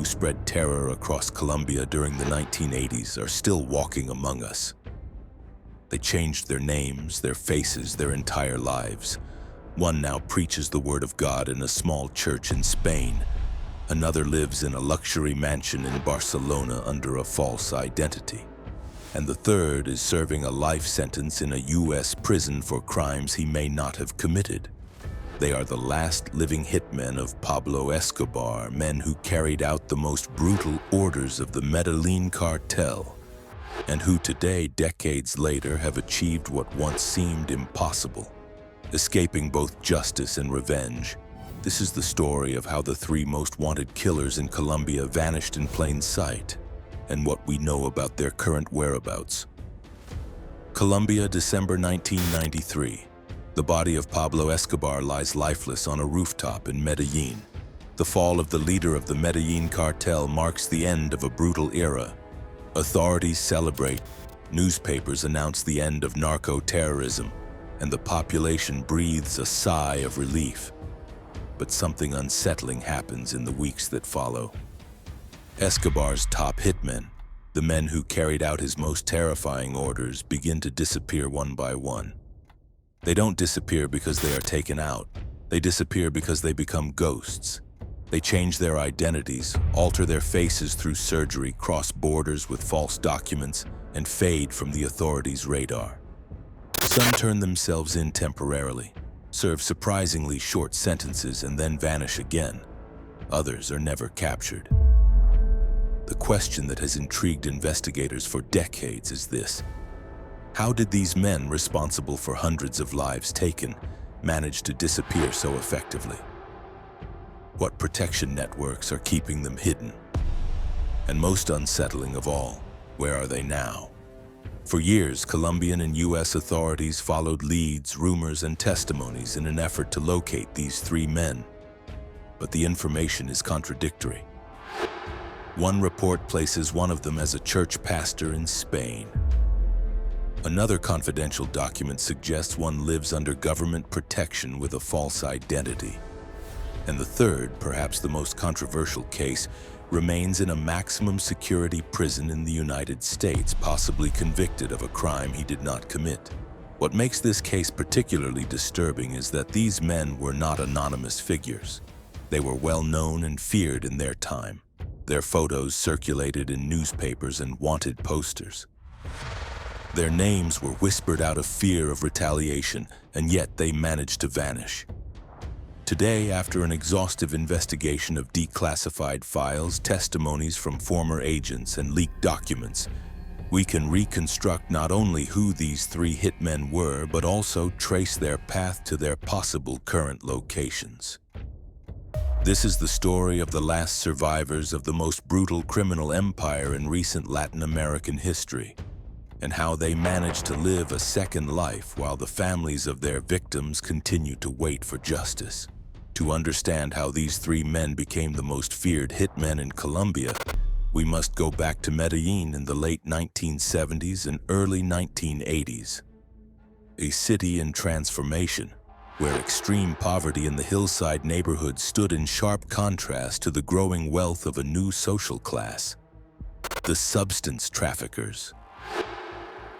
who spread terror across Colombia during the 1980s are still walking among us. They changed their names, their faces, their entire lives. One now preaches the word of God in a small church in Spain. Another lives in a luxury mansion in Barcelona under a false identity. And the third is serving a life sentence in a U.S. prison for crimes he may not have committed. They are the last living hitmen of Pablo Escobar, men who carried out the most brutal orders of the Medellín Cartel, and who today, decades later, have achieved what once seemed impossible, escaping both justice and revenge. This is the story of how the three most wanted killers in Colombia vanished in plain sight, and what we know about their current whereabouts. Colombia, December 1993. The body of Pablo Escobar lies lifeless on a rooftop in Medellín. The fall of the leader of the Medellín Cartel marks the end of a brutal era. Authorities celebrate, newspapers announce the end of narco-terrorism, and the population breathes a sigh of relief. But something unsettling happens in the weeks that follow. Escobar's top hitmen, the men who carried out his most terrifying orders, begin to disappear one by one. They don't disappear because they are taken out. They disappear because they become ghosts. They change their identities, alter their faces through surgery, cross borders with false documents, and fade from the authorities' radar. Some turn themselves in temporarily, serve surprisingly short sentences, and then vanish again. Others are never captured. The question that has intrigued investigators for decades is this: how did these men responsible for hundreds of lives taken manage to disappear so effectively? What protection networks are keeping them hidden? And most unsettling of all, where are they now? For years, Colombian and U.S. authorities followed leads, rumors, and testimonies in an effort to locate these three men. But the information is contradictory. One report places one of them as a church pastor in Spain. Another confidential document suggests one lives under government protection with a false identity. And the third, perhaps the most controversial case, remains in a maximum security prison in the United States, possibly convicted of a crime he did not commit. What makes this case particularly disturbing is that these men were not anonymous figures. They were well known and feared in their time. Their photos circulated in newspapers and wanted posters. Their names were whispered out of fear of retaliation, and yet they managed to vanish. Today, after an exhaustive investigation of declassified files, testimonies from former agents, and leaked documents, we can reconstruct not only who these three hitmen were, but also trace their path to their possible current locations. This is the story of the last survivors of the most brutal criminal empire in recent Latin American history, and how they managed to live a second life while the families of their victims continue to wait for justice. To understand how these three men became the most feared hitmen in Colombia, we must go back to Medellín in the late 1970s and early 1980s. A city in transformation, where extreme poverty in the hillside neighborhoods stood in sharp contrast to the growing wealth of a new social class: the substance traffickers.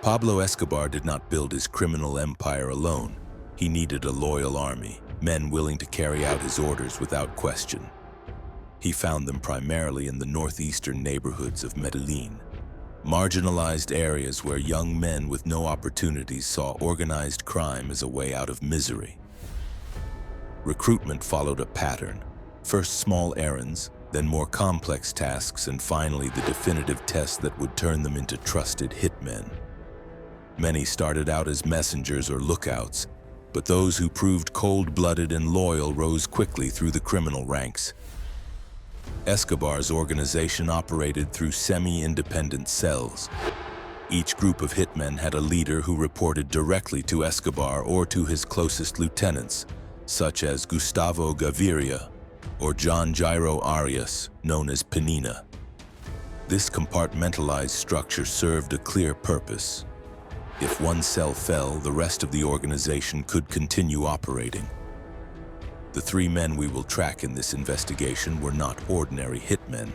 Pablo Escobar did not build his criminal empire alone. He needed a loyal army, men willing to carry out his orders without question. He found them primarily in the northeastern neighborhoods of Medellín, marginalized areas where young men with no opportunities saw organized crime as a way out of misery. Recruitment followed a pattern: first small errands, then more complex tasks, and finally the definitive test that would turn them into trusted hitmen. Many started out as messengers or lookouts, but those who proved cold-blooded and loyal rose quickly through the criminal ranks. Escobar's organization operated through semi-independent cells. Each group of hitmen had a leader who reported directly to Escobar or to his closest lieutenants, such as Gustavo Gaviria or John Jairo Arias, known as Penina. This compartmentalized structure served a clear purpose. If one cell fell, the rest of the organization could continue operating. The three men we will track in this investigation were not ordinary hitmen.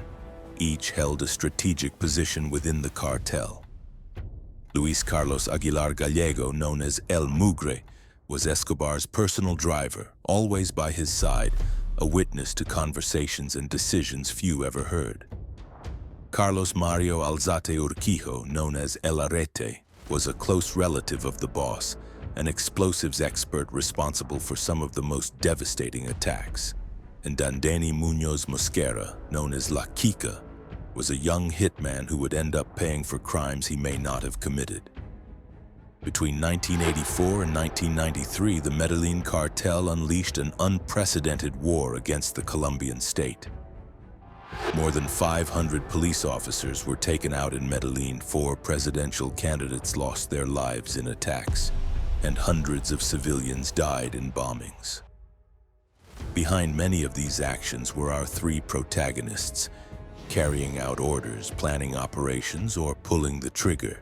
Each held a strategic position within the cartel. Luis Carlos Aguilar Gallego, known as El Mugre, was Escobar's personal driver, always by his side, a witness to conversations and decisions few ever heard. Carlos Mario Alzate Urquijo, known as El Arete, was a close relative of the boss, an explosives expert responsible for some of the most devastating attacks. And Dandeni Muñoz Mosquera, known as La Kika, was a young hitman who would end up paying for crimes he may not have committed. Between 1984 and 1993, the Medellín Cartel unleashed an unprecedented war against the Colombian state. More than 500 police officers were taken out in Medellín, 4 presidential candidates lost their lives in attacks, and hundreds of civilians died in bombings. Behind many of these actions were our 3 protagonists, carrying out orders, planning operations, or pulling the trigger.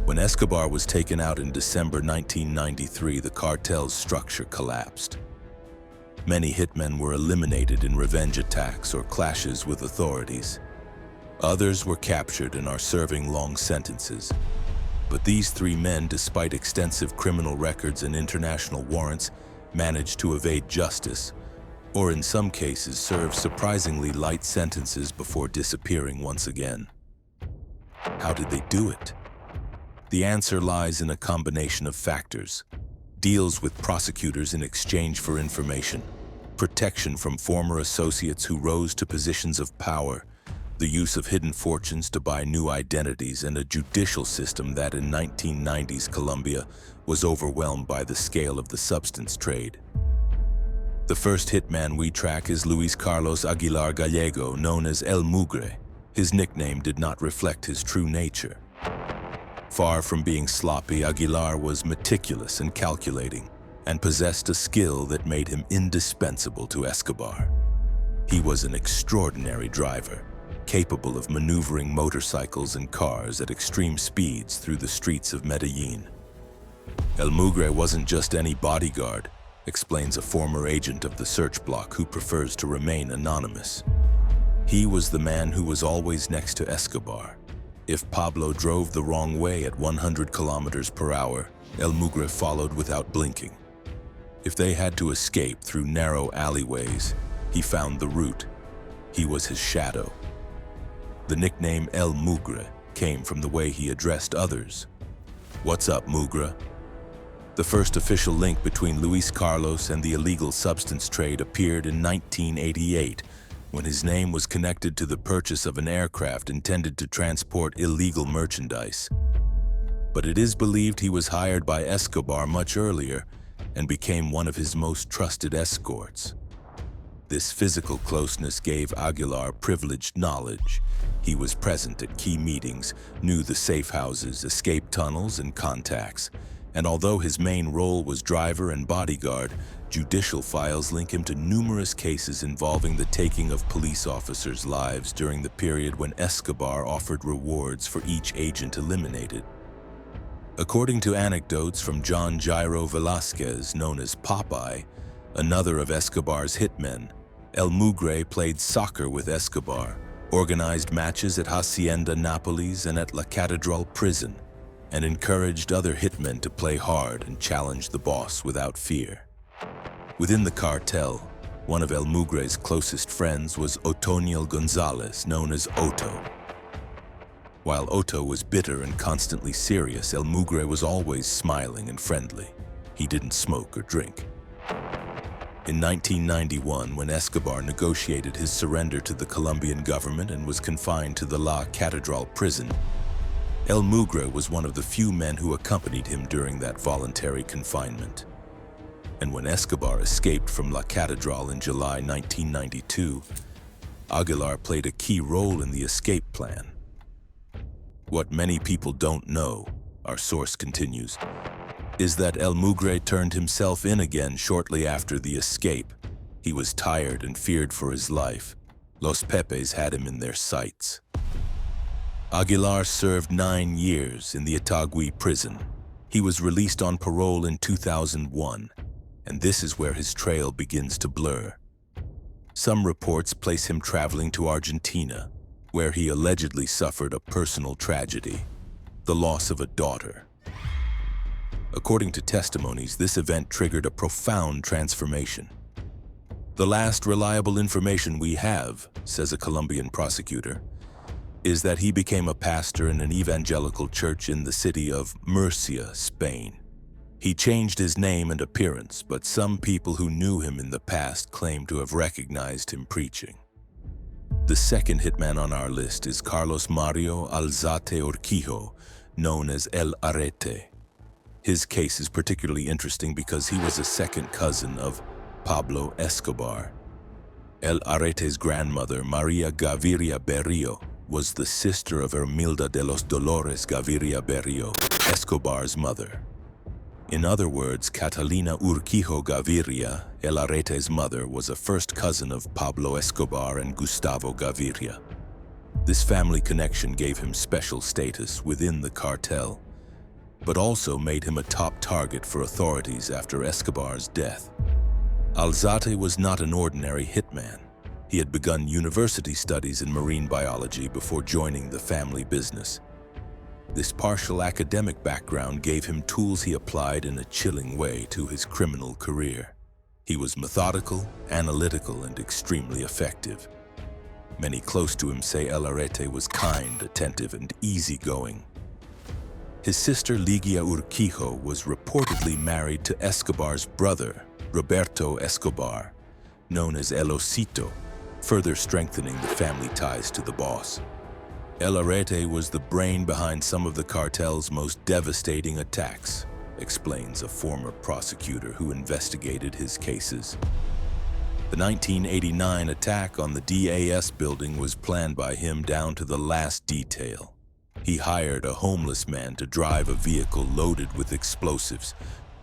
When Escobar was taken out in December 1993, the cartel's structure collapsed. Many hitmen were eliminated in revenge attacks or clashes with authorities. Others were captured and are serving long sentences. But these 3 men, despite extensive criminal records and international warrants, managed to evade justice, or in some cases serve surprisingly light sentences before disappearing once again. How did they do it? The answer lies in a combination of factors: deals with prosecutors in exchange for information, protection from former associates who rose to positions of power, the use of hidden fortunes to buy new identities, and a judicial system that in 1990s Colombia was overwhelmed by the scale of the substance trade. The first hitman we track is Luis Carlos Aguilar Gallego, known as El Mugre. His nickname did not reflect his true nature. Far from being sloppy, Aguilar was meticulous and calculating, and possessed a skill that made him indispensable to Escobar. He was an extraordinary driver, capable of maneuvering motorcycles and cars at extreme speeds through the streets of Medellín. El Mugre wasn't just any bodyguard, explains a former agent of the search block who prefers to remain anonymous. He was the man who was always next to Escobar. If Pablo drove the wrong way at 100 kilometers per hour, El Mugre followed without blinking. If they had to escape through narrow alleyways, he found the route. He was his shadow. The nickname El Mugre came from the way he addressed others. "What's up, Mugre?" The first official link between Luis Carlos and the illegal substance trade appeared in 1988, when his name was connected to the purchase of an aircraft intended to transport illegal merchandise. But it is believed he was hired by Escobar much earlier and became one of his most trusted escorts. This physical closeness gave Aguilar privileged knowledge. He was present at key meetings, knew the safe houses, escape tunnels, and contacts. And although his main role was driver and bodyguard, judicial files link him to numerous cases involving the taking of police officers' lives during the period when Escobar offered rewards for each agent eliminated. According to anecdotes from John Jairo Velázquez, known as Popeye, another of Escobar's hitmen, El Mugre played soccer with Escobar, organized matches at Hacienda Nápoles and at La Catedral prison, and encouraged other hitmen to play hard and challenge the boss without fear. Within the cartel, one of El Mugre's closest friends was Otoniel Gonzalez, known as Otto. While Otto was bitter and constantly serious, El Mugre was always smiling and friendly. He didn't smoke or drink. In 1991, when Escobar negotiated his surrender to the Colombian government and was confined to the La Catedral prison, El Mugre was one of the few men who accompanied him during that voluntary confinement. And when Escobar escaped from La Catedral in July 1992, Aguilar played a key role in the escape plan. What many people don't know, our source continues, is that El Mugre turned himself in again shortly after the escape. He was tired and feared for his life. Los Pepes had him in their sights. Aguilar served 9 years in the Itagüí prison. He was released on parole in 2001, and this is where his trail begins to blur. Some reports place him traveling to Argentina, where he allegedly suffered a personal tragedy, the loss of a daughter. According to testimonies, this event triggered a profound transformation. The last reliable information we have, says a Colombian prosecutor, is that he became a pastor in an evangelical church in the city of Murcia, Spain. He changed his name and appearance, but some people who knew him in the past claim to have recognized him preaching. The second hitman on our list is Carlos Mario Alzate Urquijo, known as El Arete. His case is particularly interesting because he was a second cousin of Pablo Escobar. El Arete's grandmother, Maria Gaviria Berrio, was the sister of Hermilda de los Dolores Gaviria Berrio, Escobar's mother. In other words, Catalina Urquijo Gaviria, El Arete's mother, was a first cousin of Pablo Escobar and Gustavo Gaviria. This family connection gave him special status within the cartel, but also made him a top target for authorities after Escobar's death. Alzate was not an ordinary hitman. He had begun university studies in marine biology before joining the family business. This partial academic background gave him tools he applied in a chilling way to his criminal career. He was methodical, analytical, and extremely effective. Many close to him say El Arete was kind, attentive, and easygoing. His sister Ligia Urquijo was reportedly married to Escobar's brother, Roberto Escobar, known as El Osito, further strengthening the family ties to the boss. El Arete was the brain behind some of the cartel's most devastating attacks, explains a former prosecutor who investigated his cases. The 1989 attack on the DAS building was planned by him down to the last detail. He hired a homeless man to drive a vehicle loaded with explosives,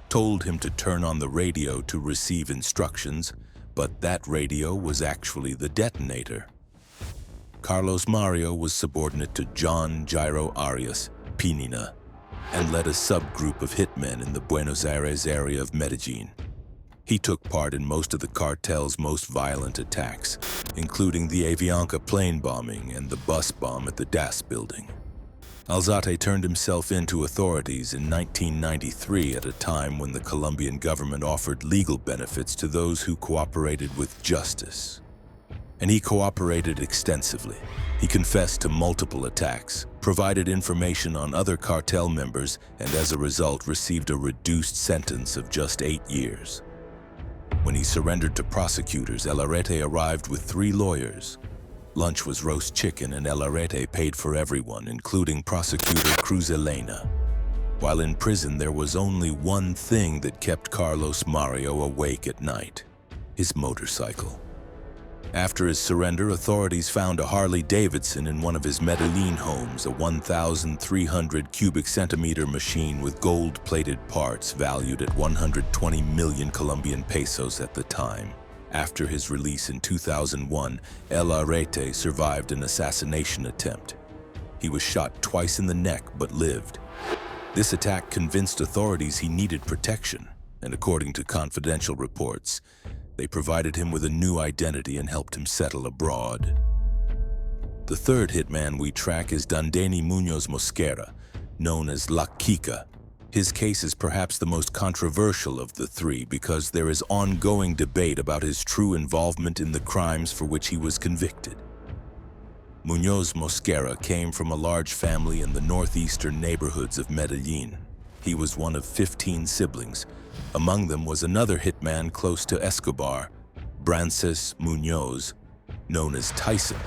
told him to turn on the radio to receive instructions, but that radio was actually the detonator. Carlos Mario was subordinate to John Jairo Arias, Pinina, and led a subgroup of hitmen in the Buenos Aires area of Medellín. He took part in most of the cartel's most violent attacks, including the Avianca plane bombing and the bus bomb at the DAS building. Alzate turned himself in to authorities in 1993 at a time when the Colombian government offered legal benefits to those who cooperated with justice. And he cooperated extensively. He confessed to multiple attacks, provided information on other cartel members, and as a result received a reduced sentence of just 8 years. When he surrendered to prosecutors, El Arete arrived with 3 lawyers. Lunch was roast chicken, and El Arete paid for everyone, including prosecutor Cruz Elena. While in prison, there was only one thing that kept Carlos Mario awake at night: his motorcycle. After his surrender, authorities found a Harley-Davidson in one of his Medellín homes, a 1,300 cubic centimeter machine with gold-plated parts valued at 120 million Colombian pesos at the time. After his release in 2001, El Arete survived an assassination attempt. He was shot twice in the neck but lived. This attack convinced authorities he needed protection, and according to confidential reports, they provided him with a new identity and helped him settle abroad. The third hitman we track is Dandani Muñoz Mosquera, known as La Kika. His case is perhaps the most controversial of the 3 because there is ongoing debate about his true involvement in the crimes for which he was convicted. Muñoz Mosquera came from a large family in the northeastern neighborhoods of Medellín. He was one of 15 siblings. Among them was another hitman close to Escobar, Brances Muñoz, known as Tyson,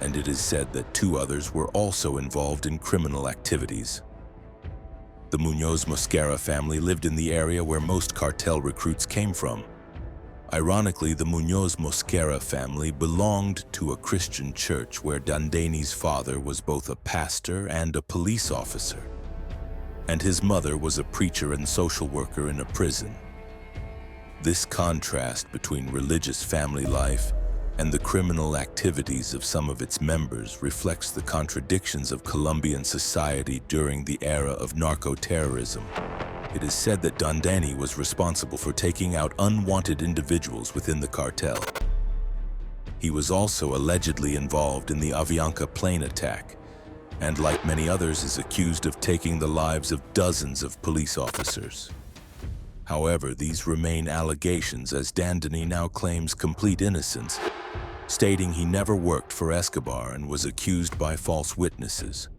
and it is said that 2 others were also involved in criminal activities. The Muñoz Mosquera family lived in the area where most cartel recruits came from. Ironically, the Muñoz Mosquera family belonged to a Christian church where Dandani's father was both a pastor and a police officer, and his mother was a preacher and social worker in a prison. This contrast between religious family life and the criminal activities of some of its members reflects the contradictions of Colombian society during the era of narco-terrorism. It is said that Dandani was responsible for taking out unwanted individuals within the cartel. He was also allegedly involved in the Avianca plane attack, and like many others is accused of taking the lives of dozens of police officers. However, these remain allegations as Dandini now claims complete innocence, stating he never worked for Escobar and was accused by false witnesses.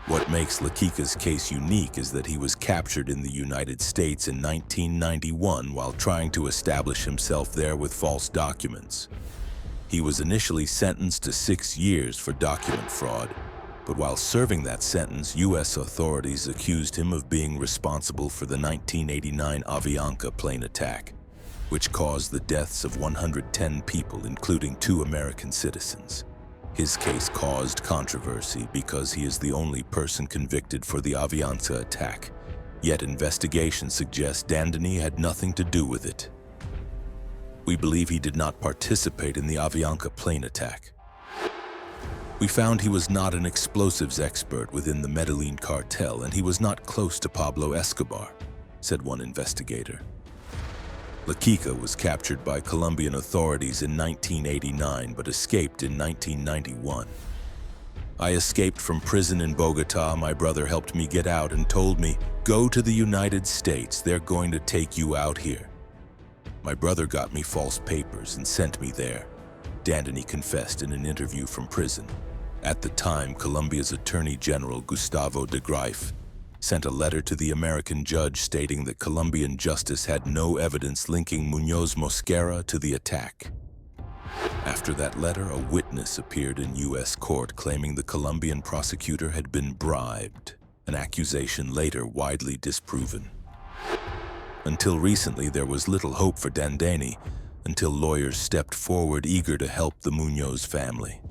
What makes Lakika's case unique is that he was captured in the United States in 1991 while trying to establish himself there with false documents. He was initially sentenced to 6 years for document fraud, but while serving that sentence, U.S. authorities accused him of being responsible for the 1989 Avianca plane attack, which caused the deaths of 110 people, including 2 American citizens. His case caused controversy because he is the only person convicted for the Avianca attack, yet investigations suggest Dandini had nothing to do with it. We believe he did not participate in the Avianca plane attack. We found he was not an explosives expert within the Medellín Cartel, and he was not close to Pablo Escobar, said one investigator. Lakika was captured by Colombian authorities in 1989 but escaped in 1991. I escaped from prison in Bogotá. My brother helped me get out and told me, "Go to the United States, they're going to take you out here." My brother got me false papers and sent me there, Dandini confessed in an interview from prison. At the time, Colombia's Attorney General Gustavo de Greiff sent a letter to the American judge stating that Colombian justice had no evidence linking Muñoz Mosquera to the attack. After that letter, a witness appeared in U.S. court claiming the Colombian prosecutor had been bribed, an accusation later widely disproven. Until recently, there was little hope for Dandini until lawyers stepped forward eager to help the Muñoz family.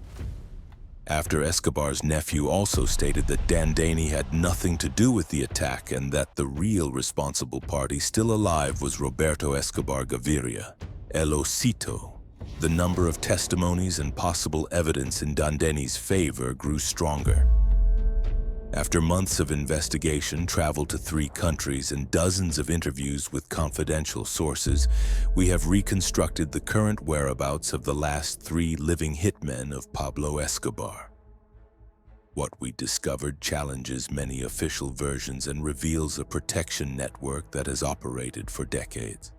After Escobar's nephew also stated that Dandini had nothing to do with the attack and that the real responsible party still alive was Roberto Escobar Gaviria, El Osito. The number of testimonies and possible evidence in Dandini's favor grew stronger. After months of investigation, travel to 3 countries, and dozens of interviews with confidential sources, we have reconstructed the current whereabouts of the last 3 living hitmen of Pablo Escobar. What we discovered challenges many official versions and reveals a protection network that has operated for decades.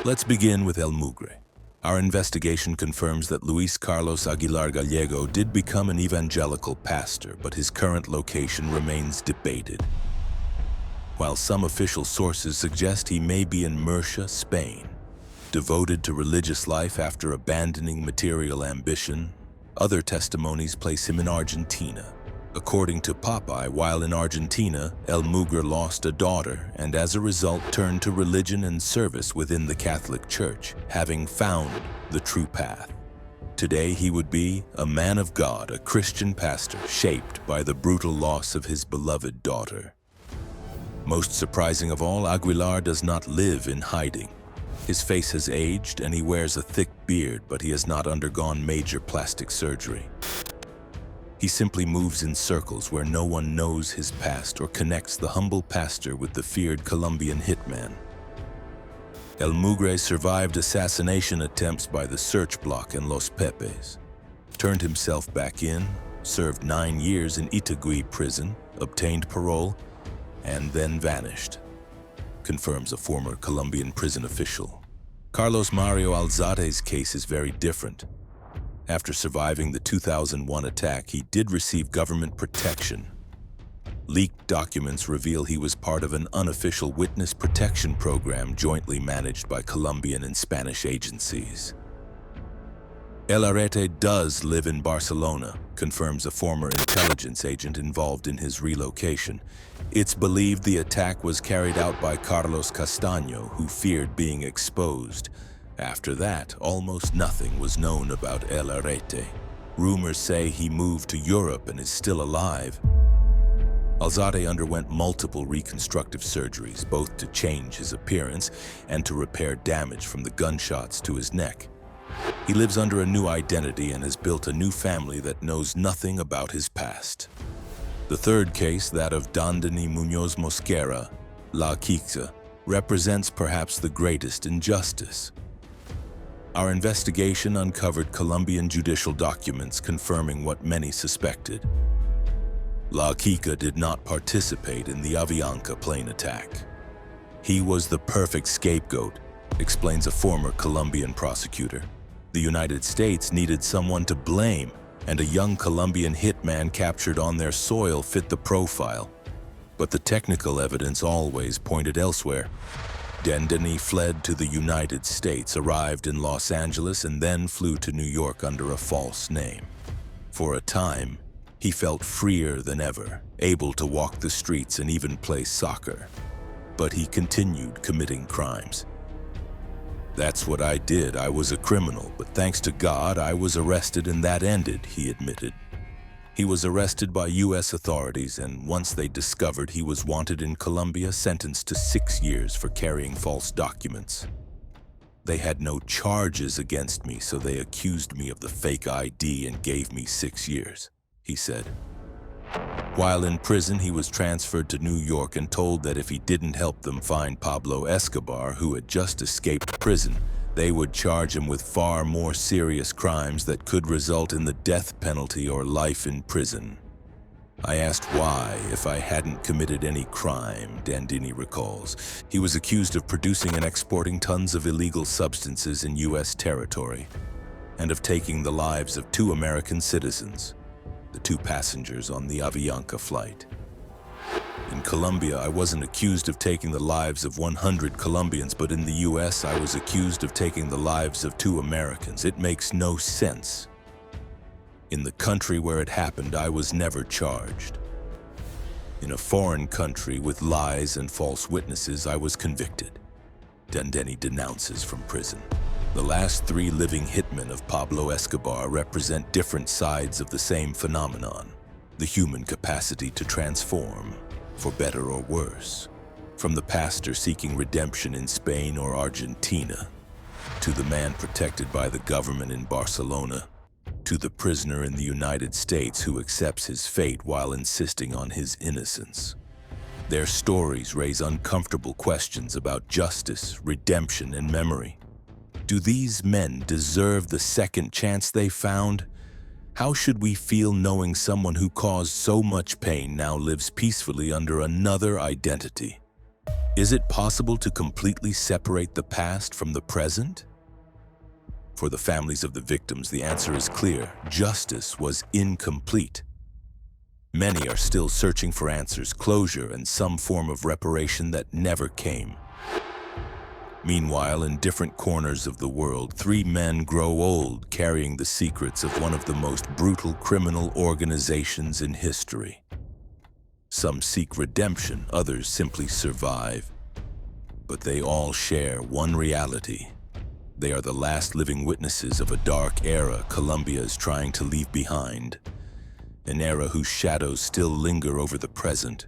Let's begin with El Mugre. Our investigation confirms that Luis Carlos Aguilar Gallego did become an evangelical pastor, but his current location remains debated. While some official sources suggest he may be in Murcia, Spain, devoted to religious life after abandoning material ambition, other testimonies place him in Argentina. According to Popeye, while in Argentina, El Mugre lost a daughter and as a result turned to religion and service within the Catholic Church, having found the true path. Today he would be a man of God, a Christian pastor shaped by the brutal loss of his beloved daughter. Most surprising of all, Aguilar does not live in hiding. His face has aged and he wears a thick beard, but he has not undergone major plastic surgery. He simply moves in circles where no one knows his past or connects the humble pastor with the feared Colombian hitman. El Mugre survived assassination attempts by the search block in Los Pepes, turned himself back in, served 9 years in Itagüí prison, obtained parole, and then vanished, confirms a former Colombian prison official. Carlos Mario Alzade's case is very different. After surviving the 2001 attack, he did receive government protection. Leaked documents reveal he was part of an unofficial witness protection program jointly managed by Colombian and Spanish agencies. El Arete does live in Barcelona, confirms a former intelligence agent involved in his relocation. It's believed the attack was carried out by Carlos Castaño, who feared being exposed. After that, almost nothing was known about El Arete. Rumors say he moved to Europe and is still alive. Alzade underwent multiple reconstructive surgeries, both to change his appearance and to repair damage from the gunshots to his neck. He lives under a new identity and has built a new family that knows nothing about his past. The third case, that of Dandini Muñoz Mosquera, La Quixa, represents perhaps the greatest injustice. Our investigation uncovered Colombian judicial documents confirming what many suspected. La Kika did not participate in the Avianca plane attack. He was the perfect scapegoat, explains a former Colombian prosecutor. The United States needed someone to blame, and a young Colombian hitman captured on their soil fit the profile. But the technical evidence always pointed elsewhere. Dendani fled to the United States, arrived in Los Angeles, and then flew to New York under a false name. For a time, he felt freer than ever, able to walk the streets and even play soccer. But he continued committing crimes. "That's what I did. I was a criminal, but thanks to God, I was arrested and that ended," he admitted. He was arrested by U.S. authorities, and once they discovered he was wanted in Colombia, sentenced to 6 years for carrying false documents. "They had no charges against me, so they accused me of the fake ID and gave me 6 years, he said. While in prison, he was transferred to New York and told that if he didn't help them find Pablo Escobar, who had just escaped prison, they would charge him with far more serious crimes that could result in the death penalty or life in prison. "I asked why, if I hadn't committed any crime," Dandini recalls. He was accused of producing and exporting tons of illegal substances in U.S. territory, and of taking the lives of 2 American citizens, the 2 passengers on the Avianca flight. "In Colombia, I wasn't accused of taking the lives of 100 Colombians, but in the U.S., I was accused of taking the lives of 2 Americans. It makes no sense. In the country where it happened, I was never charged. In a foreign country with lies and false witnesses, I was convicted," Dendani denounces from prison. The last 3 living hitmen of Pablo Escobar represent different sides of the same phenomenon: the human capacity to transform, for better or worse. From the pastor seeking redemption in Spain or Argentina, to the man protected by the government in Barcelona, to the prisoner in the United States who accepts his fate while insisting on his innocence. Their stories raise uncomfortable questions about justice, redemption, and memory. Do these men deserve the second chance they found? How should we feel knowing someone who caused so much pain now lives peacefully under another identity? Is it possible to completely separate the past from the present? For the families of the victims, the answer is clear: justice was incomplete. Many are still searching for answers, closure, and some form of reparation that never came. Meanwhile, in different corners of the world, 3 men grow old, carrying the secrets of one of the most brutal criminal organizations in history. Some seek redemption, others simply survive. But they all share one reality. They are the last living witnesses of a dark era Colombia is trying to leave behind. An era whose shadows still linger over the present,